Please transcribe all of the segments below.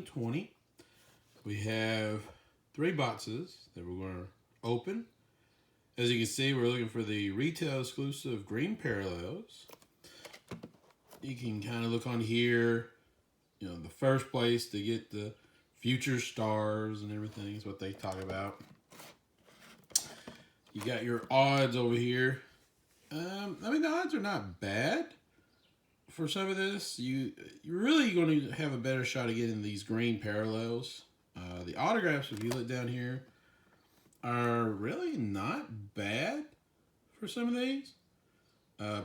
2020. We have 3 boxes that we're going to open. As you can see, we're looking for the retail exclusive green parallels. You can kind of look on here, the first place to get the future stars and everything is what they talk about. You got your odds over here. The odds are not bad for some of this. You're really going to have a better shot of getting these green parallels. The autographs, if you look down here, are really not bad for some of these.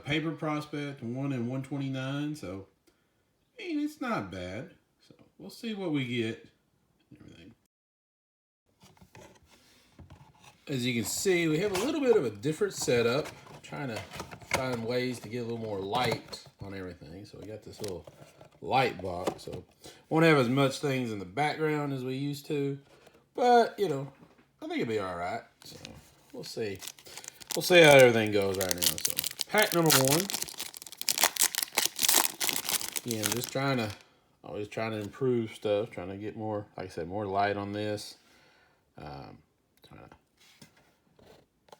Paper prospect 1 in 129, so it's not bad. So we'll see what we get and everything. As you can see, we have a little bit of a different setup. I'm trying to find ways to get a little more light on everything. So we got this little light box, so won't have as much things in the background as we used to, but I think it'll be all right. So we'll see. We'll see how everything goes right now. So pack number 1. Again, always trying to improve stuff, trying to get more, like I said, more light on this. Trying to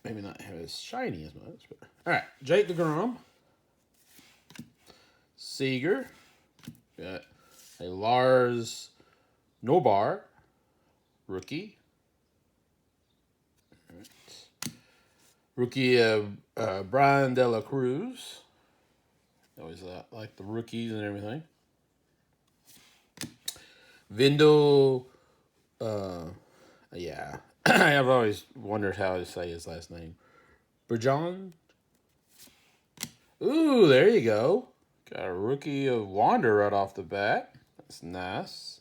maybe not have it as shiny as much, but all right. Jake DeGrom, Seager, got a Lars Nobar rookie. Rookie Brian De La Cruz. Always like the rookies and everything. Vindel, I've always wondered how to say his last name. Bergeron. Ooh, there you go. Got a rookie of Wander right off the bat. That's nice.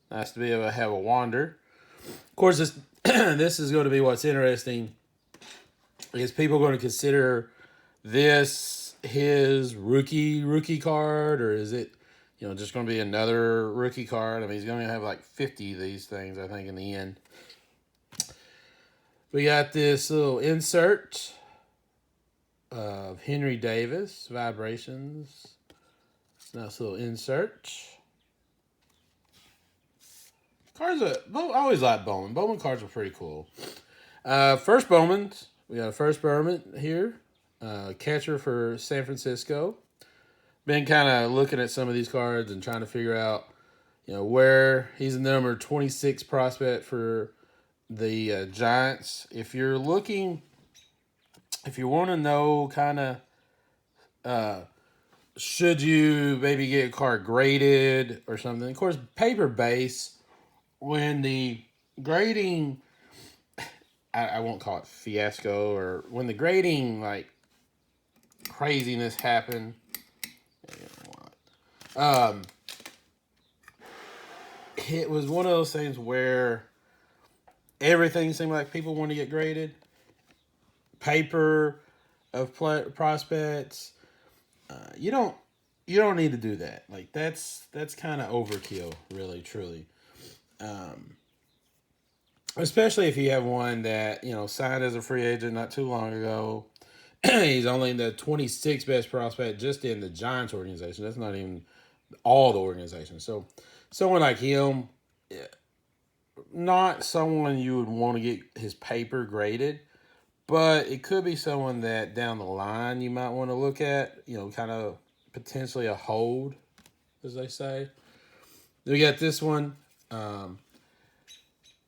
Nice to be able to have a Wander. Of course, this is going to be what's interesting. Is people going to consider this his rookie card, or is it, just going to be another rookie card? I mean, he's going to have like 50 of these things, I think, in the end. We got this little insert of Henry Davis, Vibrations. Nice little insert. Cards I always like Bowman. Bowman cards are pretty cool. First Bowman's. We got a first Bowman here. Catcher for San Francisco. Been kind of looking at some of these cards and trying to figure out, where he's the number 26 prospect for the Giants. If you want to know kind of, should you maybe get a card graded or something? Of course, paper base, when the grading, I won't call it fiasco, or when the grading, like, craziness happened, it was one of those things where everything seemed like people want to get graded. Paper of prospects, you don't need to do that. Like, that's kind of overkill, really, truly. Especially if you have one that, signed as a free agent not too long ago. He's only the 26th best prospect just in the Giants organization. That's not even all the organizations. So someone like him, not someone you would want to get his paper graded, but it could be someone that down the line you might want to look at, kind of potentially a hold, as they say. We got this one.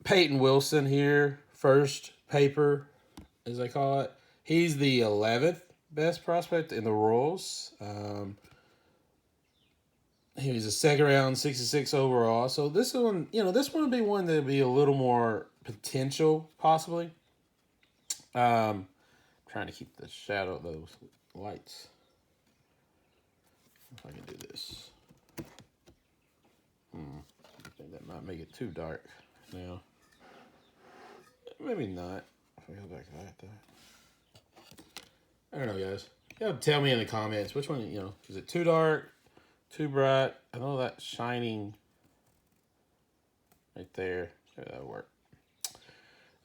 Peyton Wilson here, first paper, as they call it. He's the 11th best prospect in the Royals. He was a second round, 66 overall. So this one, this one would be one that would be a little more potential, possibly. Trying to keep the shadow of those lights. If I can do this. I think that might make it too dark now. Maybe not. If I go back like that. I don't know, guys. You gotta tell me in the comments which one, is it too dark, too bright? I know that shining right there. Maybe that'll work.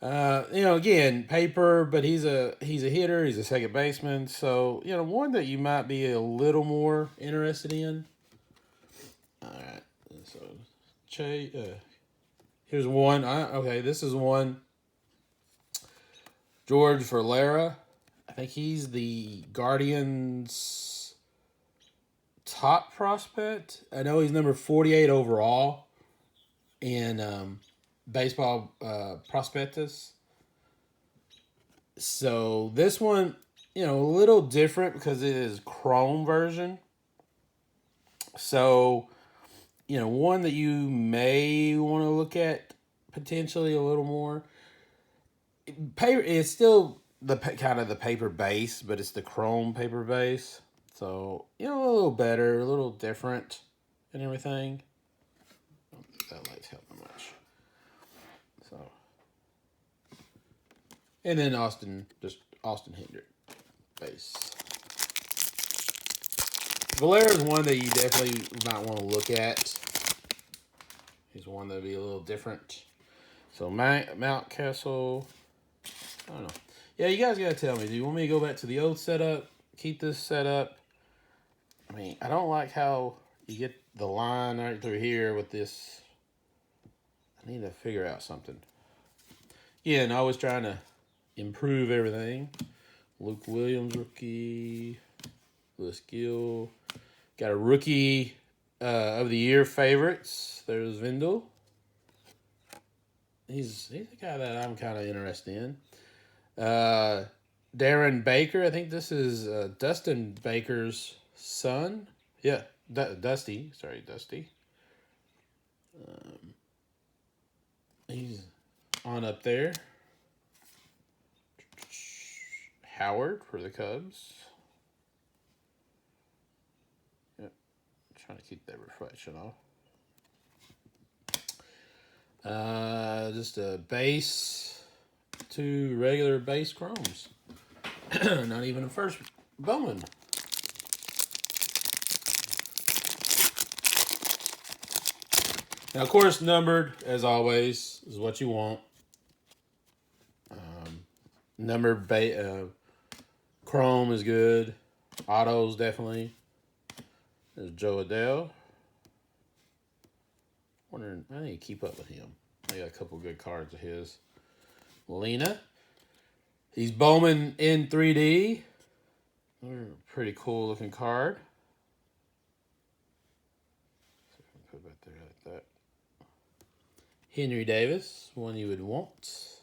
Again, paper, but he's a hitter. He's a second baseman. So, one that you might be a little more interested in. All right. So, Here's one. Okay, this is one. George Valera. I think he's the Guardians' top prospect. I know he's number 48 overall in baseball prospectus. So this one, a little different because it is Chrome version. So, one that you may want to look at potentially a little more. Paper, it's still the kind of the paper base, but it's the Chrome paper base. So, a little better, a little different and everything. That light's helping much. So, and then Austin Hendrick base. Valera is one that you definitely might want to look at. He's one that'll be a little different. So Mountcastle, I don't know. Yeah, you guys gotta tell me. Do you want me to go back to the old setup? Keep this setup? I mean, I don't like how you get the line right through here with this. I need to figure out something. Yeah, and always trying to improve everything. Luke Williams rookie. Lewis Gill. Got a rookie of the year favorites. There's Vindel. He's the guy that I'm kind of interested in. Darren Baker. I think this is Dustin Baker's son. Yeah, Dusty. Sorry, Dusty. He's on up there. Howard for the Cubs. Yep. Trying to keep that reflection off. Just a base, 2 regular base chromes. Not even a first Bowman. Now, of course, numbered, as always, is what you want. Numbered chrome is good. Autos, definitely. There's Joe Adele. Wondering, I need to keep up with him. I got a couple good cards of his. Lena. He's Bowman in 3D. Pretty cool looking card. Put it back there like that. Henry Davis, one you would want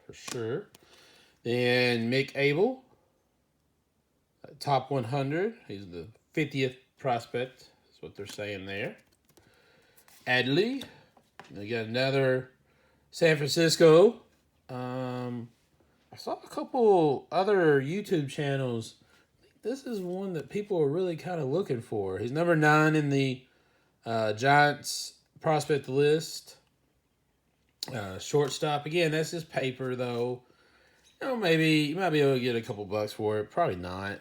for sure. Then Mick Abel, top 100. He's the 50th prospect. That's what they're saying there. Adley. We got another San Francisco. I saw a couple other YouTube channels. This is one that people are really kind of looking for. He's number 9 in the Giants prospect list. Shortstop. Again, that's just paper, though. Maybe you might be able to get a couple bucks for it. Probably not.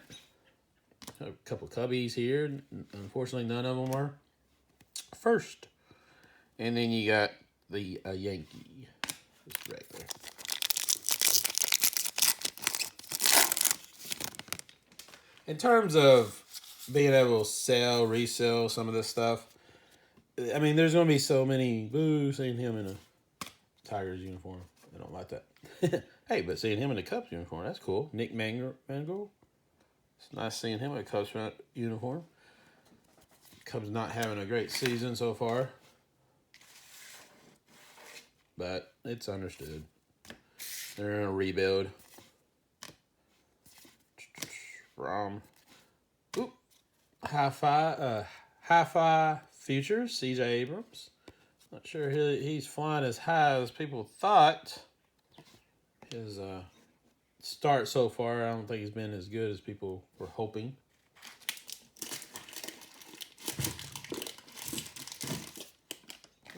A couple Cubbies here. Unfortunately, none of them are first. And then you got the Yankee. Just regular. In terms of being able to sell, resell some of this stuff, I mean, there's going to be so many, seeing him in a Tigers uniform. I don't like that. Hey, but seeing him in a Cubs uniform, that's cool. Nick Mangold. It's nice seeing him in a Cubs uniform. Cubs not having a great season so far. But it's understood. They're in a rebuild. Hi-Fi Futures, CJ Abrams. Not sure he's flying as high as people thought. His start so far, I don't think he's been as good as people were hoping.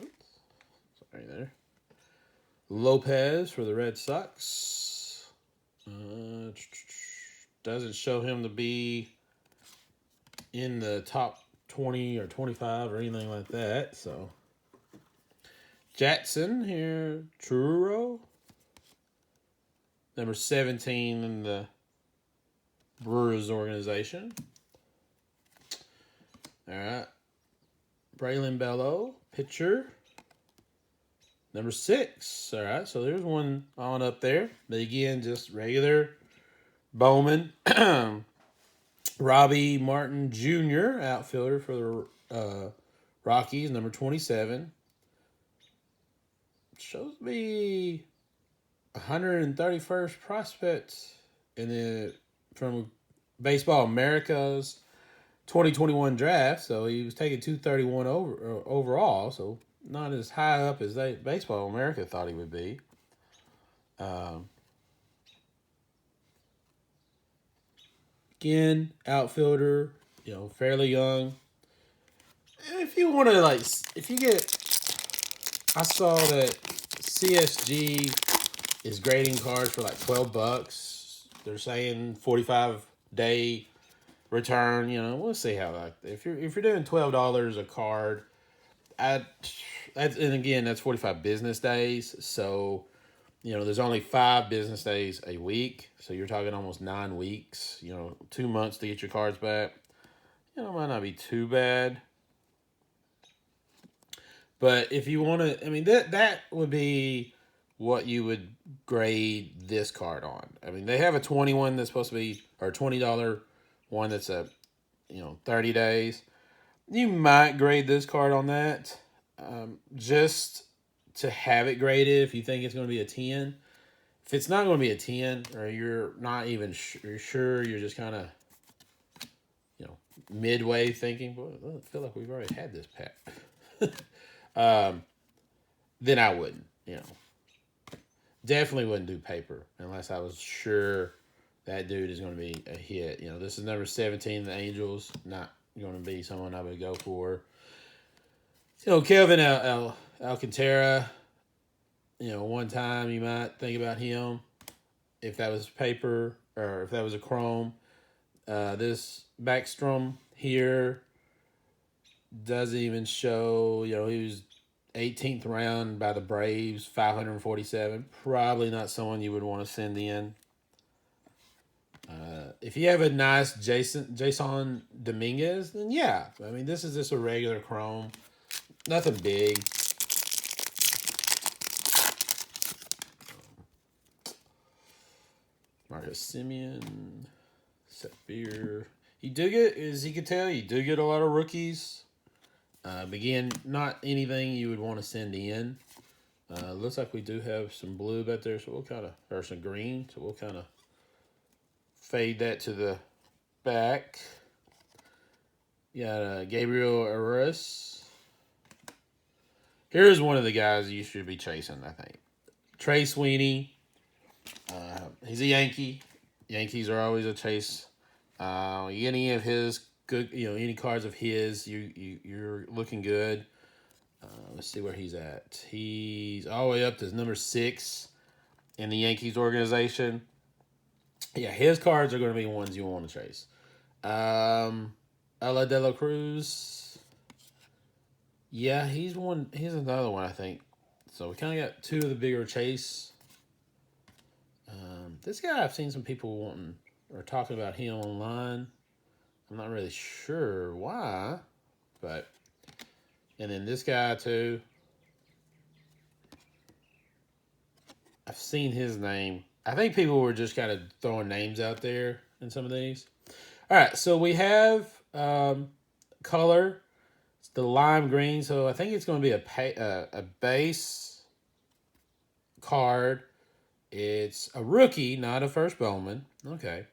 Oops. Sorry there. Lopez for the Red Sox. Doesn't show him to be in the top 20 or 25 or anything like that. So Jackson here, Truro. Number 17 in the Brewers organization. All right. Braylon Bello, pitcher. Number 6. All right, so there's one on up there. But again, just regular Bowman. Robbie Martin Jr., outfielder for the Rockies, number 27. Shows me 131st prospect in the from Baseball America's 2021 draft. So he was taking 231 overall. So not as high up as Baseball America thought he would be. Again, outfielder, fairly young. If you want to if you get, I saw that CSG is grading cards for like $12. They're saying 45-day return. We'll see how if you're doing $12 a card, and again that's 45 business days. So there's only 5 business days a week. So you're talking almost 9 weeks. 2 months to get your cards back. It might not be too bad. But if you want to, that would be what you would grade this card on. They have a 21 that's supposed to be, or $20 one that's 30 days. You might grade this card on that, just to have it graded if you think it's going to be a 10. If it's not going to be a 10, or you're not even sure, you're just kind of, midway thinking, well, I feel like we've already had this pack. Then I wouldn't, Definitely wouldn't do paper unless I was sure that dude is going to be a hit. This is number 17, the Angels. Not going to be someone I would go for. Kelvin Alcantara, one time you might think about him if that was paper or if that was a chrome. This Backstrom here doesn't even show, he was 18th round by the Braves, 547. Probably not someone you would want to send in. If you have a nice Jason Dominguez, then yeah. This is just a regular chrome. Nothing big. Marcus Simeon, Sapphire. You do get, as you can tell, you do get a lot of rookies. Again, not anything you would want to send in. Looks like we do have some blue back there, so or some green, so we'll kind of fade that to the back. You got Gabriel Arias. Here's one of the guys you should be chasing, I think. Trey Sweeney. He's a Yankee. Yankees are always a chase. Any of his good, any cards of his, you're looking good. Let's see where he's at. He's all the way up to number 6 in the Yankees organization. Yeah, his cards are going to be ones you want to chase. Ala de la Cruz. Yeah, he's another one, I think. So we kind of got 2 of the bigger chase. This guy, I've seen some people wanting or talking about him online. I'm not really sure why, but, and then this guy too. I've seen his name. I think people were just kind of throwing names out there in some of these. All right, so we have color. It's the lime green, so I think it's going to be a base card. It's a rookie, not a first Bowman. Okay.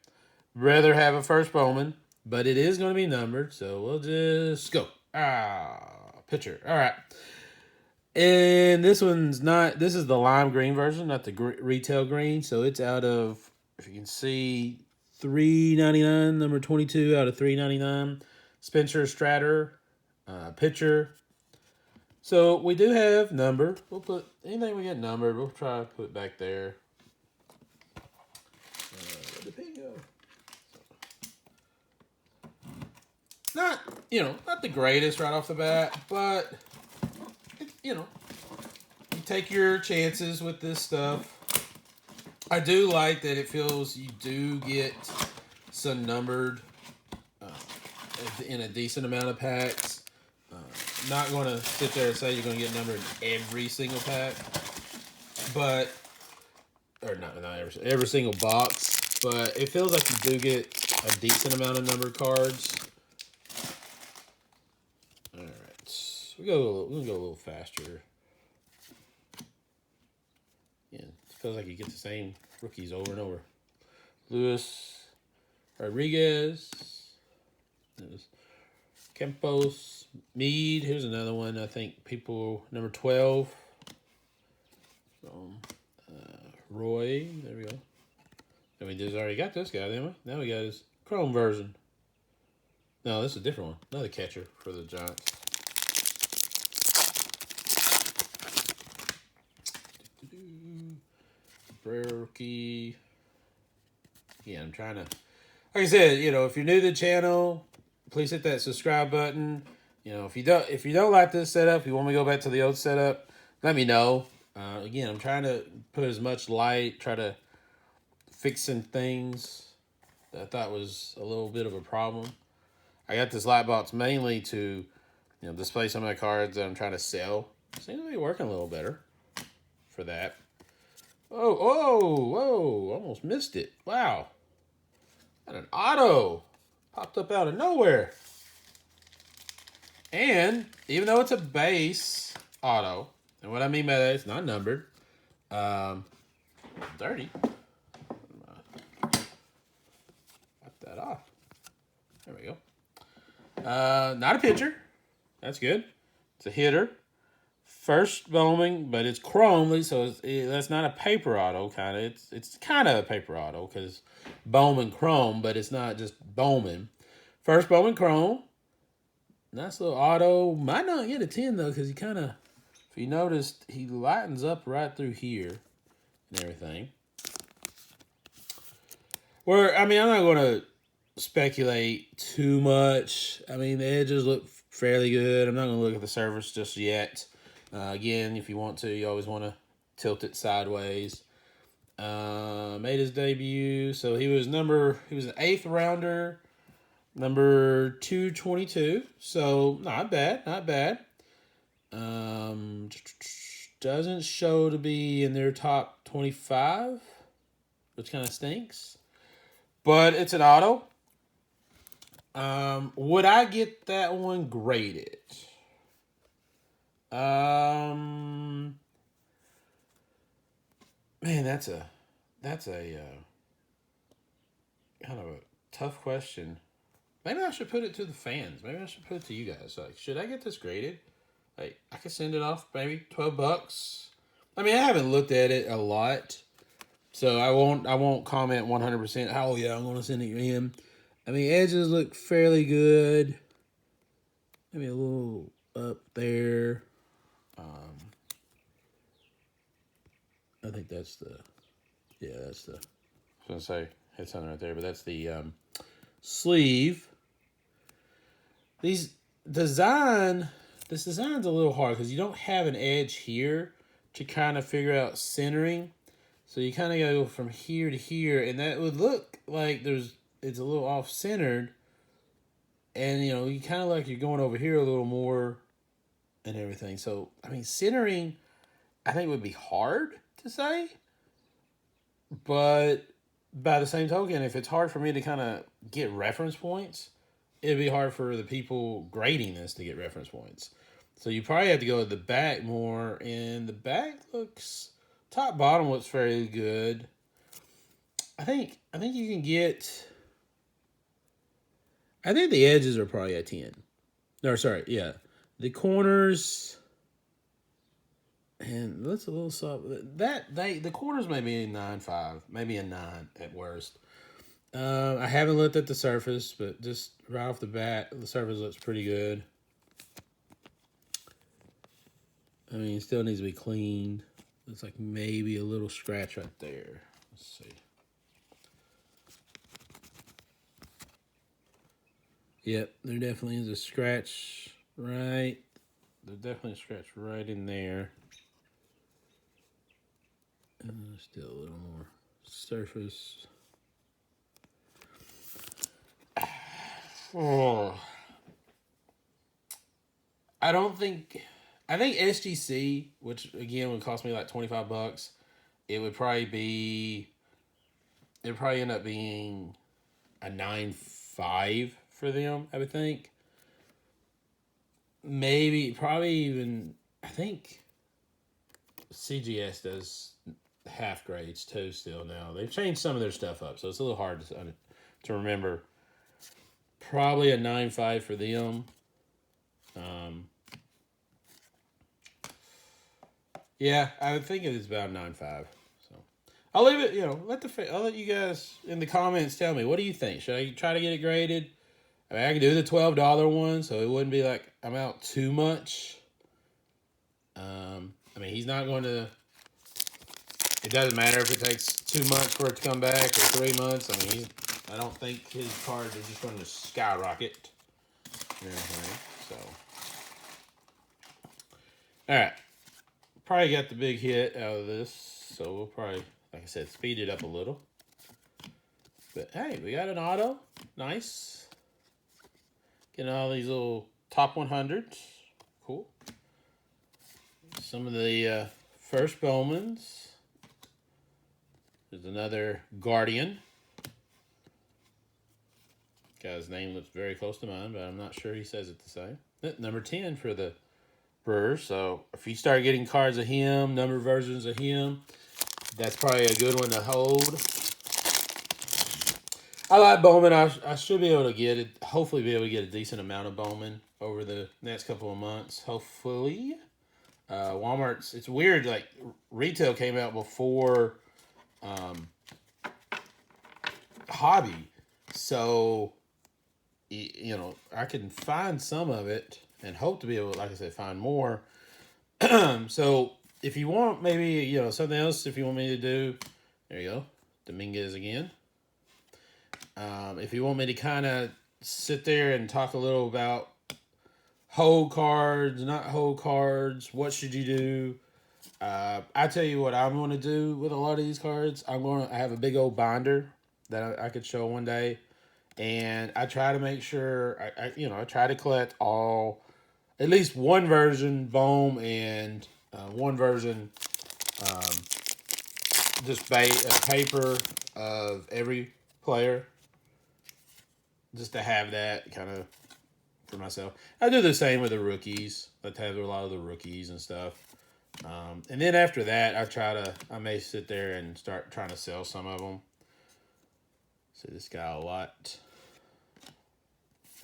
Rather have a first Bowman, but it is going to be numbered, so we'll just go. Pitcher. All right. And this is the lime green version, not the retail green. So it's out of, if you can see, $3.99, number 22 out of $3.99. Spencer Stratter, pitcher. So we do have number. We'll put anything we get numbered. We'll try to put back there. Not the greatest right off the bat, but you take your chances with this stuff. I do like that it feels you do get some numbered in a decent amount of packs. not going to sit there and say you're going to get numbered in every single pack, but or not every single box, but it feels like you do get a decent amount of numbered cards. All right, we'll go a little faster. Yeah, it feels like you get the same rookies over and over. Luis Rodriguez, Campos, Mead. Here's another one. I think people number 12. Roy. There we go. And we just already got this guy, didn't we? Now we got his Chrome version. No, this is a different one. Another catcher for the Giants. Rookie. Yeah, I'm trying to. Like I said, if you're new to the channel, please hit that subscribe button. If you don't like this setup, you want me to go back to the old setup, let me know. Again, I'm trying to put as much light, try to fix some things that I thought was a little bit of a problem. I got this light box mainly to, display some of the cards that I'm trying to sell. Seems to be working a little better for that. Whoa, almost missed it. Wow. Got an auto. Popped up out of nowhere. And even though it's a base auto, and what I mean by that, it's not numbered. 30. Got that off. There we go. Not a pitcher. That's good. It's a hitter. First Bowman, but it's chrome, so that's not a paper auto, kind of. It's kind of a paper auto because Bowman chrome, but it's not just Bowman. First Bowman chrome. Nice little auto. Might not get a 10, though, because he kind of, if you noticed, he lightens up right through here and everything. I'm not going to speculate too much. The edges look fairly good. I'm not going to look at the surface just yet. Again, if you want to, you always want to tilt it sideways. Made his debut. So he was an 8th rounder. Number 222, so not bad. Doesn't show to be in their top 25, which kind of stinks. But it's an auto. Would I get that one graded? Man, that's a kind of a tough question. Maybe I should put it to the fans. Maybe I should put it to you guys. Like, should I get this graded? Like, I could send it off maybe $12. I haven't looked at it a lot, so I won't comment 100%. Oh yeah, I'm gonna send it in. Edges look fairly good. Maybe a little up there. I think that's the. I was gonna say hit something right there, but that's the sleeve. This design's a little hard because you don't have an edge here to kind of figure out centering. So you kind of got to go from here to here, and that would look like it's a little off-centered. And, you kind of like you're going over here a little more and everything. So, centering, I think would be hard to say. But by the same token, if it's hard for me to kind of get reference points, it'd be hard for the people grading this to get reference points. So you probably have to go to the back more, and the back bottom looks fairly good. I think you can get. I think the edges are probably a 10. No, sorry, yeah, the corners. And that's a little soft. The corners may be a 9.5, maybe a 9 at worst. I haven't looked at the surface, but just right off the bat, the surface looks pretty good. It still needs to be cleaned. Looks like maybe a little scratch right there. Let's see. Yep, there definitely is a scratch right. There's definitely a scratch right in there. Still a little more surface. Oh. I don't think. I think SGC, which again would cost me like $25, it would probably be. It would probably end up being a 9.5 for them. I would think. Maybe, probably even. I think CGS does half grades too. Still now they've changed some of their stuff up, so it's a little hard to remember. Probably a 9.5 for them. Um, yeah, I would think it is about 9.5. So I'll leave it. I'll let you guys in the comments tell me, what do you think? Should I try to get it graded? I mean, I could do the $12 one, so it wouldn't be like I'm out too much. I mean, he's not going to. It doesn't matter if it takes 2 months for it to come back or 3 months. I mean, I don't think his cards are just going to skyrocket and everything. So, all right, probably got the big hit out of this, so we'll probably, like I said, speed it up a little. But hey, we got an auto, nice. Getting all these little top 100s, cool. Some of the first Bowmans. There's another Guardian. Guy's name looks very close to mine, but I'm not sure he says it the same. Number 10 for the Brewers. So if you start getting cards of him, number versions of him, that's probably a good one to hold. I like Bowman. I should be able to get it. Hopefully, be able to get a decent amount of Bowman over the next couple of months. Hopefully, Walmart's. It's weird. Like retail came out before hobby, so I can find some of it and hope to be able, like I said, find more. So if you want, maybe something else. If you want me to do, there you go, Dominguez again. If you want me to kind of sit there and talk a little about hold cards, not hold cards, what should you do? I tell you what I'm going to do with a lot of these cards. I have a big old binder that I could show one day, and I try to make sure I try to collect at least one version Bohm and one version just paper of every player, just to have that kind of for myself. I do the same with the rookies. I have a lot of the rookies and stuff. And then after that, I may sit there and start trying to sell some of them. See this guy a lot.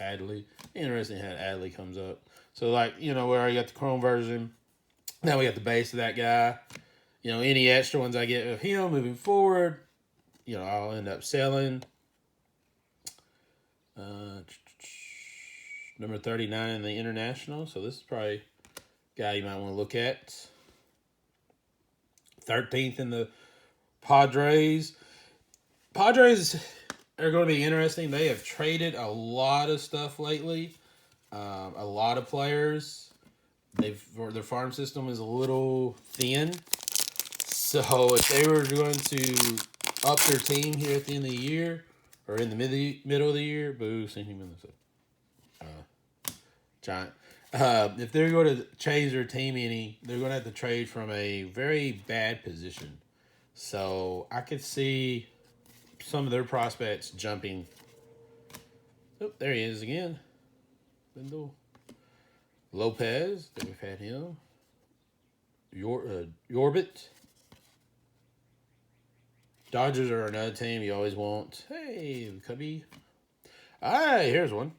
Adley. Interesting how Adley comes up. So like, where I got the Chrome version. Now we got the base of that guy. Any extra ones I get of him moving forward, I'll end up selling. Number 39 in the international. So this is probably a guy you might want to look at. 13th in the Padres. Padres are going to be interesting. They have traded a lot of stuff lately. A lot of players. Their farm system is a little thin. So if they were going to up their team here at the end of the year, or in the middle of the year, boo, same thing Minnesota. Giant. If they're going to change their team they're going to have to trade from a very bad position. So I could see some of their prospects jumping. Oh, there he is again. Wendell Lopez. We've had him. Yorbit. Dodgers are another team you always want. Hey, Cubby. All right, here's one.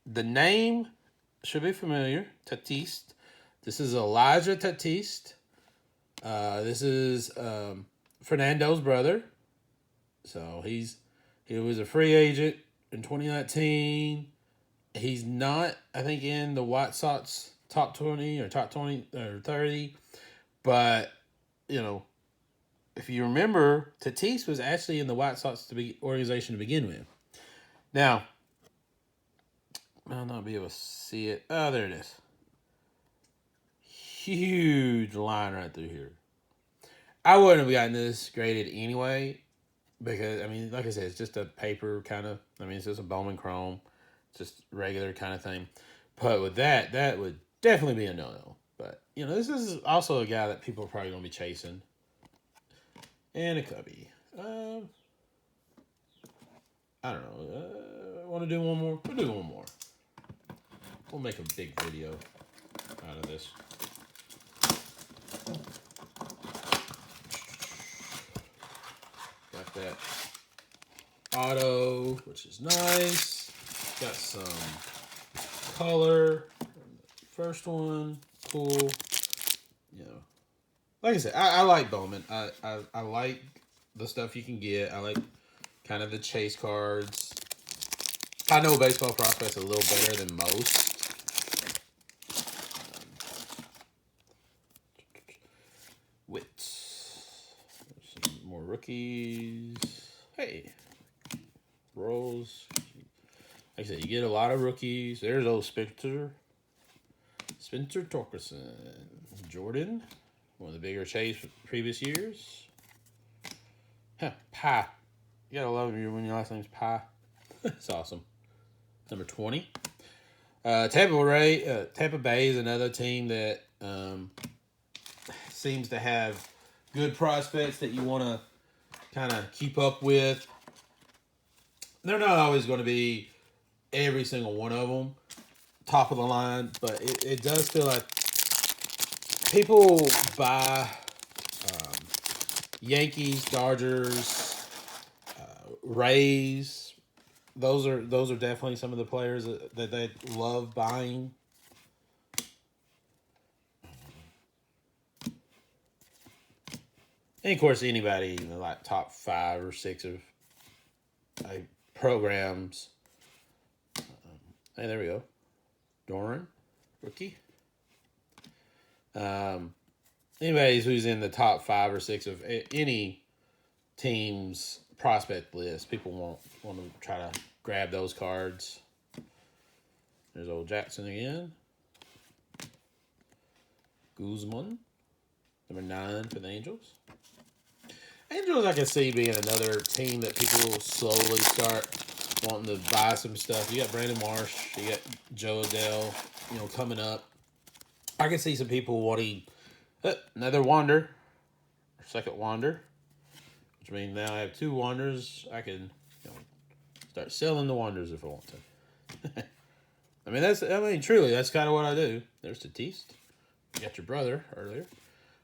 The name should be familiar. Tatis. This is Elijah Tatis. This is Fernando's brother. So he was a free agent in 2019. He's not, I think, in the White Sox top 20 or top 20 or 30. But, if you remember, Tatis was actually in the White Sox organization to begin with. Now, I'll not be able to see it. Oh, there it is. Huge line right through here. I wouldn't have gotten this graded anyway because, like I said, it's just a paper kind of, it's just a Bowman Chrome, just regular kind of thing. But with that would definitely be a no-no. But, you know, this is also a guy that people are probably going to be chasing. And a cubby. I don't know. I want to do one more? We'll do one more. We'll make a big video out of this. Got that auto, which is nice. Got some color. First one, cool. You know, like I said, I like Bowman. I like the stuff you can get. I like kind of the chase cards. I know Baseball Prospect's a little better than most. Wits. Some more rookies. Hey. Rolls. Like I said, you get a lot of rookies. There's old Spencer Torkelson. Jordan. One of the bigger chase previous years. Huh, Pie. You gotta love him when your last name's Pie. It's awesome. Number 20. Tampa Bay is another team that seems to have good prospects that you want to kind of keep up with. They're not always going to be every single one of them top of the line, but it does feel like people buy Yankees, Dodgers, Rays. Those are definitely some of the players that they love buying. And of course, anybody in the like top 5 or 6 of programs. Hey, there we go. Doran, rookie. Anybody who's in the top 5 or 6 of any team's prospect list, people want to try to grab those cards. There's old Jackson again. Guzman, number 9 for the Angels. Angels, I can see being another team that people will slowly start wanting to buy some stuff. You got Brandon Marsh, you got Joe Adele, coming up. I can see some people wanting another Wander, second Wander, which means now I have 2 Wanders. I can start selling the Wanders if I want to. Truly, that's kind of what I do. There's Tatis. You got your brother earlier.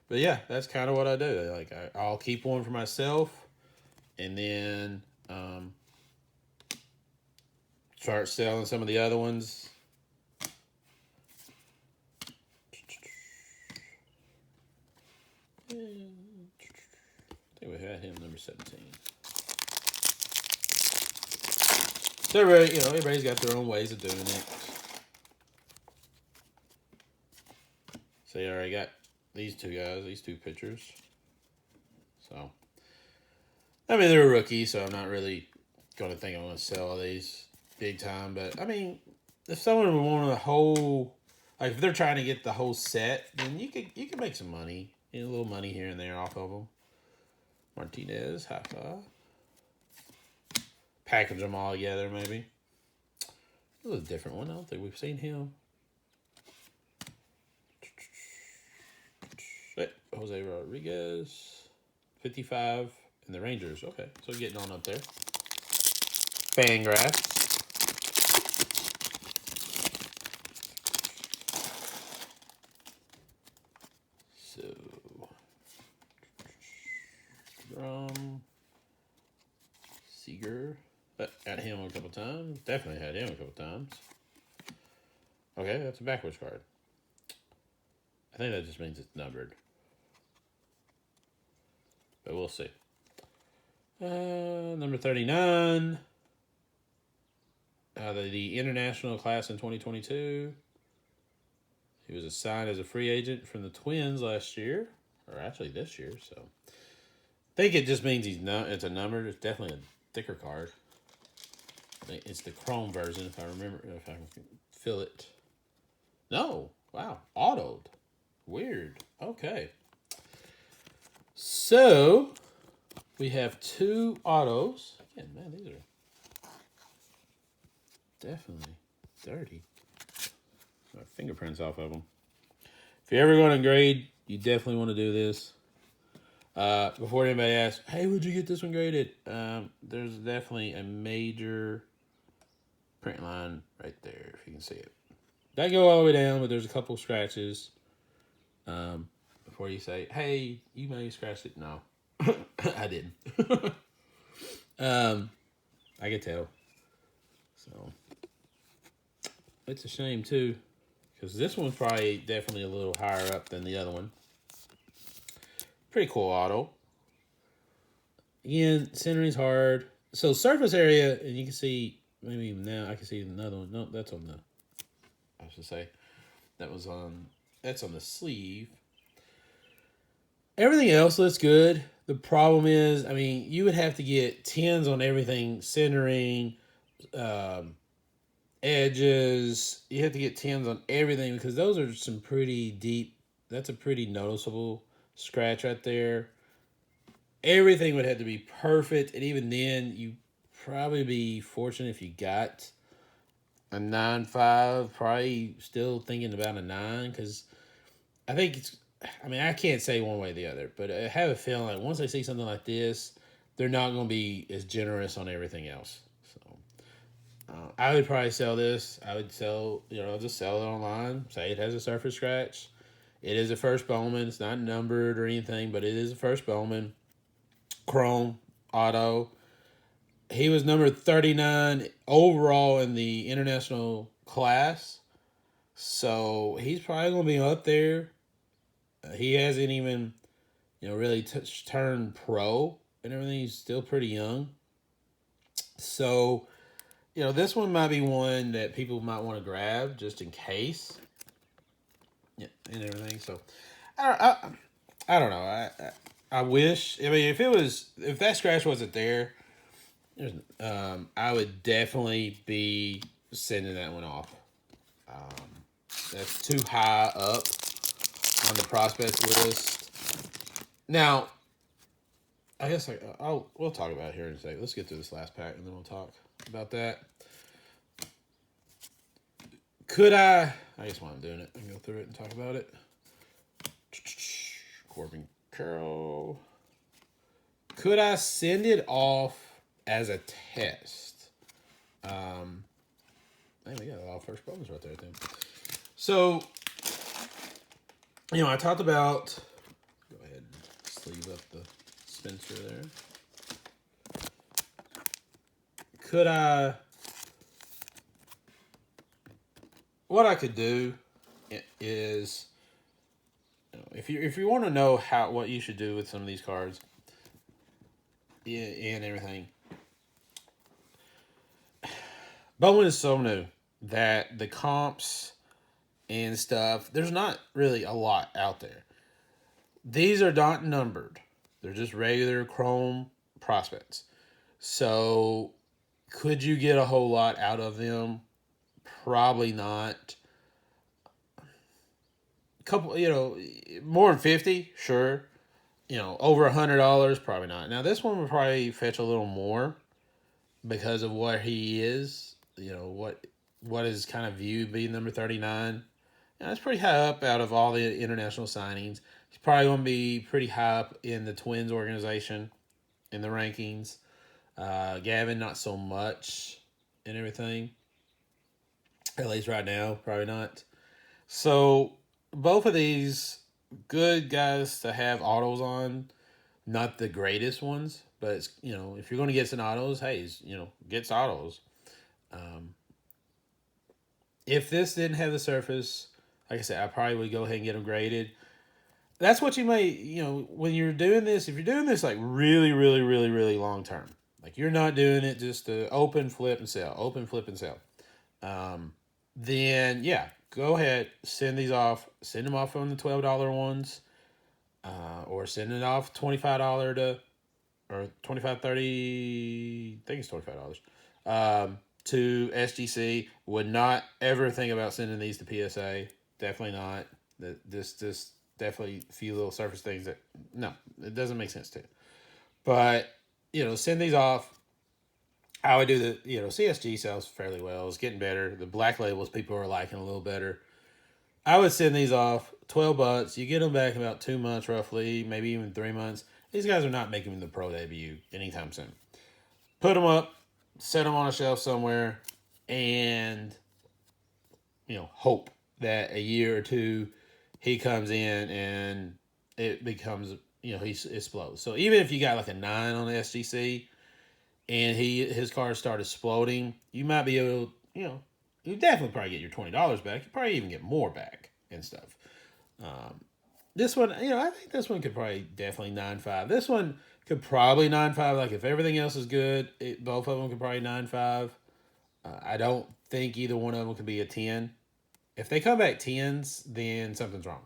But yeah, that's kind of what I do. Like I'll keep one for myself, and then start selling some of the other ones. I think we had him number 17. So everybody's got their own ways of doing it. So you already got these 2 guys, these 2 pitchers. So, they're rookies, so I'm not really going to think I'm going to sell these big time. But, if someone would want a whole, like if they're trying to get the whole set, then you could make some money. A little money here and there off of them. Martinez, high five. Package them all together, maybe. A little different one. I don't think we've seen him. Jose Rodriguez, 55, and the Rangers. Okay, so getting on up there. Fangraphs. So, Seager. Got him a couple times. Definitely had him a couple times. Okay, that's a backwards card. I think that just means it's numbered. But we'll see. Number 39. The international class in 2022. He was assigned as a free agent from the Twins last year. Or actually this year. So I think it just means it's a number. It's definitely a thicker card. I think it's the chrome version if I can fill it. No. Wow. Autoed. Weird. Okay. So, we have 2 autos. Again, man, these are definitely dirty. my fingerprints off of them. If you're ever going to grade, you definitely want to do this. Before anybody asks, hey, would you get this one graded? There's definitely a major print line right there, if you can see it. Doesn't go all the way down, but there's a couple scratches. Before you say, hey, you may have scratched it. No, I didn't. I could tell. So, it's a shame, too, because this one's probably definitely a little higher up than the other one. Pretty cool auto. Again, centering's hard. So surface area, and you can see, maybe even now, I can see another one. No, that's on the, I should say, that's on the sleeve. Everything else looks good. The problem is, I mean, you would have to get 10s on everything, centering, edges. You have to get 10s on everything because those are some pretty deep, that's a pretty noticeable scratch right there. Everything would have to be perfect, and even then, you probably be fortunate if you got a 9.5. Probably still thinking about a 9 because I think it's. I mean, I can't say one way or the other, but I have a feeling like once they see something like this, they're not going to be as generous on everything else. So, I would probably sell this. I would sell, just sell it online. Say it has a surface scratch. It is a first Bowman. It's not numbered or anything, but it is a first Bowman. Chrome auto. He was number 39 overall in the international class. So he's probably going to be up there. He hasn't even, really turned pro and everything. He's still pretty young. So, this one might be one that people might want to grab just in case. Yeah, and everything. So, I don't know. I wish. I mean, if that scratch wasn't there, I would definitely be sending that one off. That's too high up on the prospect list. Now, I guess we'll talk about it here in a second. Let's get to this last pack, and then we'll talk about that. Could I guess while I'm doing it, I can go through it and talk about it. Corbin Carroll. Could I send it off as a test? Man, we got a lot of first bonus right there, I think. So, I talked about. Go ahead and sleeve up the Spencer there. Could I? What I could do is, if you want to know what you should do with some of these cards and everything, Bowman is so new that the comps and stuff, there's not really a lot out there. These are not numbered. They're just regular Chrome prospects. So, could you get a whole lot out of them? Probably not. Couple, more than 50, sure. Over $100, probably not. Now, this one would probably fetch a little more because of what he is. What is kind of viewed being number 39. That's pretty high up out of all the international signings. He's probably going to be pretty high up in the Twins organization in the rankings. Gavin, not so much and everything. At least right now, probably not. So, both of these good guys to have autos on. Not the greatest ones, but it's, if you're going to get some autos, hey, gets autos. If this didn't have the surface, like I said, I probably would go ahead and get them graded. That's what you may, when you're doing this, if you're doing this like really, really, really, really long term, like you're not doing it just to open, flip, and sell, then yeah, go ahead, send these off, send them off on the $12 ones, or send it off $25 or $25, $30, I think it's $25, to SGC. Would not ever think about sending these to PSA. Definitely not. This definitely a few little surface things that, no, it doesn't make sense to. But, send these off. I would do CSG sells fairly well. It's getting better. The black labels people are liking a little better. I would send these off $12. You get them back in about 2 months, roughly, maybe even 3 months. These guys are not making the pro debut anytime soon. Put them up, set them on a shelf somewhere, and hope that a year or two he comes in and it becomes he explodes. So even if you got like a 9 on the SGC and his car started exploding, you might be able to, you definitely probably get your $20 back. You probably even get more back and stuff. This one, I think this one could probably definitely 9.5. This one could probably 9.5. Like if everything else is good, both of them could probably 9.5. I don't think either one of them could be a 10. If they come back 10s, then something's wrong.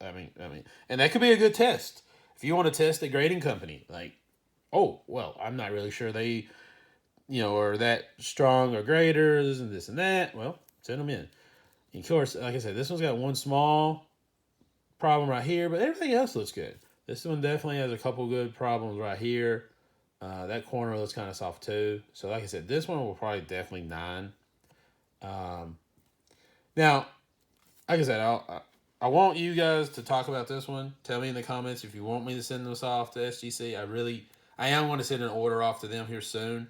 And that could be a good test. If you want to test a grading company, oh, well, I'm not really sure they, are that strong or graders and this and that. Well, send them in. And of course, like I said, this one's got one small problem right here, but everything else looks good. This one definitely has a couple good problems right here. That corner looks kind of soft too. So like I said, this one will probably definitely 9. Now, like I said, I want you guys to talk about this one. Tell me in the comments if you want me to send this off to SGC. I am going to send an order off to them here soon.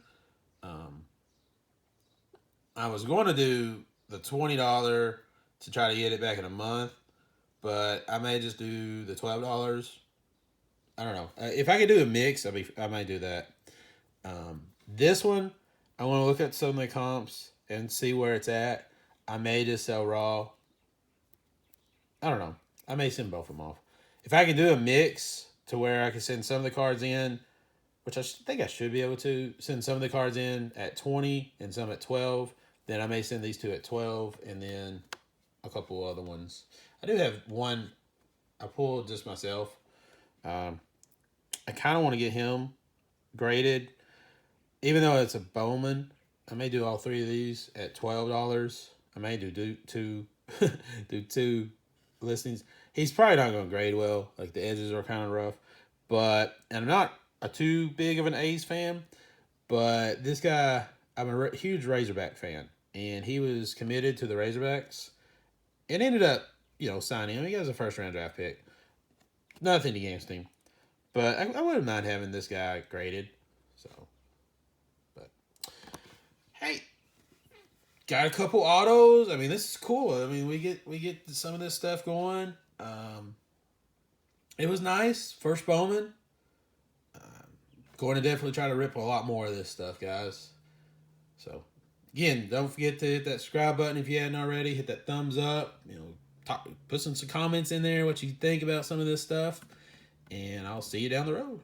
I was going to do the $20 to try to get it back in a month, but I may just do the $12. I don't know. If I could do a mix, I might do that. This one, I want to look at some of the comps and see where it's at. I may just sell raw. I don't know. I may send both of them off. If I can do a mix to where I can send some of the cards in, which I think I should be able to, send some of the cards in at 20 and some at 12, then I may send these two at 12 and then a couple other ones. I do have one I pulled just myself. I kind of want to get him graded. Even though it's a Bowman, I may do all 3 of these at $12. I may do two do 2 listings. He's probably not going to grade well. Like the edges are kind of rough. And I'm not a too big of an A's fan. But this guy, I'm a huge Razorback fan. And he was committed to the Razorbacks. And ended up, signing him. He got a first-round draft pick. Nothing against him. But I wouldn't mind having this guy graded. But hey, got a couple autos. I mean, this is cool. I mean, we get some of this stuff going. It was nice. First Bowman. Going to definitely try to rip a lot more of this stuff, guys. So, again, don't forget to hit that subscribe button if you hadn't already. Hit that thumbs up. Put some comments in there what you think about some of this stuff. And I'll see you down the road.